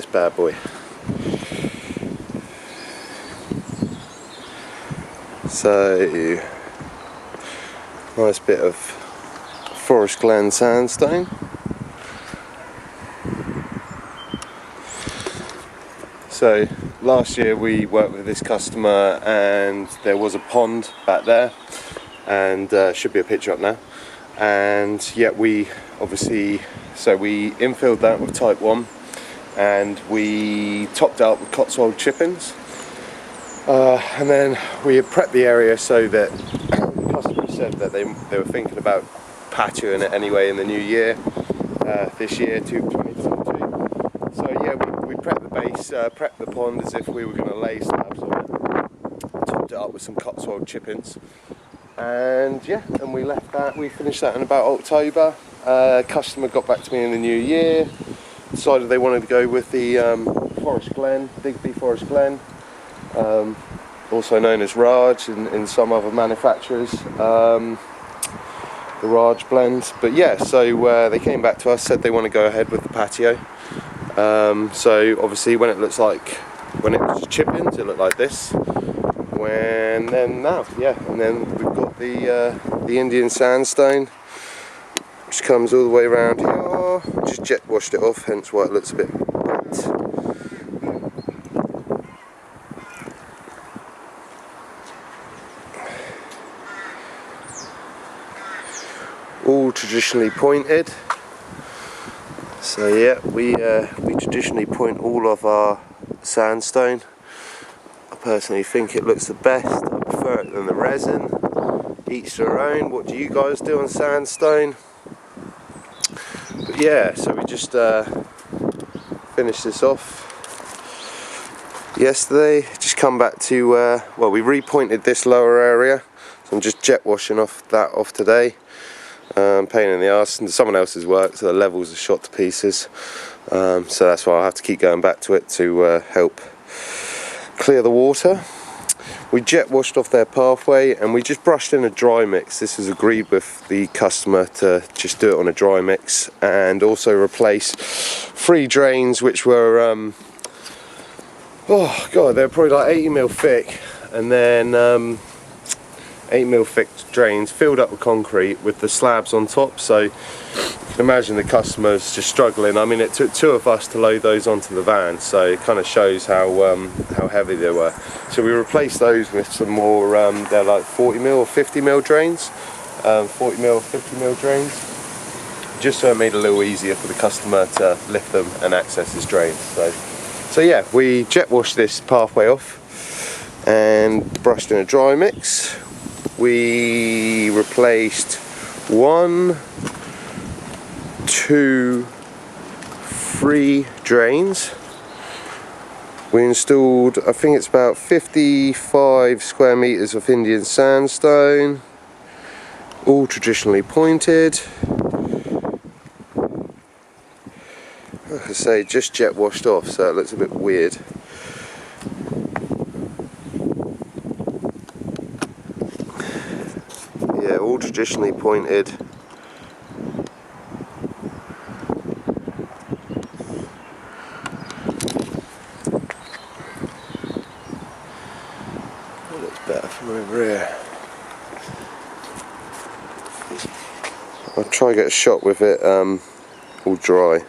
this bad boy. So, nice bit of Forest Glen sandstone. So last year we worked with this customer and there was a pond back there, and should be a picture up now. And yeah, we obviously, so we infilled that with type 1 and we topped it up with Cotswold chippings. And then we had prepped the area so that the customer said that they were thinking about patioing it anyway in the new year, this year, 2022. So yeah, we prepped the base, prepped the pond as if we were going to lay slabs on it, topped it up with some Cotswold chippings, and yeah, and we left that, we finished that in about October. Customer got back to me in the new year, decided they wanted to go with the Forest Glen, Digby Forest Glen, also known as Raj in some other manufacturers, the Raj blend. But yeah, so they came back to us, said they want to go ahead with the patio. So obviously when it was just chippings, it looked like this. And then we've got the Indian sandstone, which comes all the way around here. Just jet washed it off, hence why it looks a bit wet. All traditionally pointed. So yeah, we traditionally point all of our sandstone. I personally think it looks the best. I prefer it than the resin. Each their own. What do you guys do on sandstone? But yeah, so we just finished this off yesterday. Just come back to well, we repointed this lower area, so I'm just jet washing that off today. Pain in the arse, and someone else's work, so the levels are shot to pieces. So that's why I'll have to keep going back to it to help clear the water. We jet washed off their pathway and we just brushed in a dry mix. This was agreed with the customer to just do it on a dry mix, and also replace 3 drains which were oh god, they're probably like 80mm thick, and then 8mm thick drains filled up with concrete with the slabs on top. So you can imagine the customer's just struggling. I mean, it took 2 of us to load those onto the van, so it kind of shows how heavy they were. So we replaced those with some more, they're like 40mm or 50mm drains, 40mm or 50mm drains, just so it made it a little easier for the customer to lift them and access his drains. So yeah, we jet washed this pathway off and brushed in a dry mix. We replaced 1, 2, 3 drains. We installed, I think it's about 55 square meters of Indian sandstone, all traditionally pointed. Like I say, just jet washed off, so it looks a bit weird. Yeah, all traditionally pointed. That looks better from over here. I'll try and get a shot with it all dry.